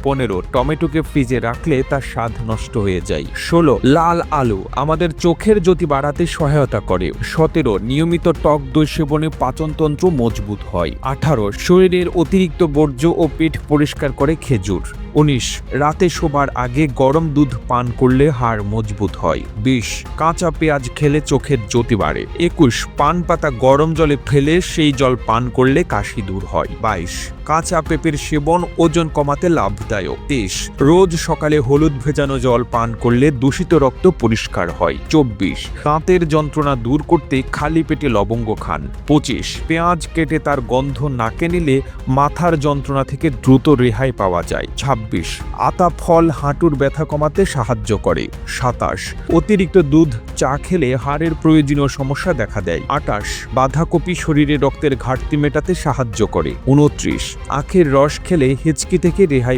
15 টমেটোকে ফ্রিজে রাখলে তার স্বাদ নষ্ট হয়ে যায়। 16 লাল আলু আমাদের চোখের জ্যোতি বাড়াতে সহায়তা করে। 17 নিয়মিত টক দই সেবনে পাচনতন্ত্র মজবুত হয়। 18 শরীরের অতিরিক্ত বর্জ্য ও পেট পরিষ্কার করে খেজুর। 19 রাতে শোবার আগে গরম দুধ পান করলে হাড় মজবুত হয়। 20 কাঁচা পেঁয়াজ খেলে চোখের জ্যোতি বাড়ে। 21 পান পাতা গরম জলে ফেলে সেই জল পান করলে কাশি দূর হয়। 22 কাঁচা পেঁপের সেবন ওজন কমাতে লাভদায়ক। 23 রোজ সকালে হলুদ ভেজানো জল পান করলে দূষিত রক্ত পরিষ্কার হয়। 24 দাঁতের যন্ত্রণা দূর করতে খালি পেটে লবঙ্গ খান। 25 পেঁয়াজ কেটে তার গন্ধ নাকে নিলে মাথার যন্ত্রণা থেকে দ্রুত রেহাই পাওয়া যায়। 26 আতা ফল হাঁটুর ব্যথা কমাতে সাহায্য করে। 27 অতিরিক্ত দুধ চা খেলে হাড়ের প্রয়োজনীয় সমস্যা দেখা দেয়। 28 বাঁধাকপি শরীরে রক্তের ঘাটতি মেটাতে সাহায্য করে। 29 আখের রস খেলে হেঁচকি থেকে রেহাই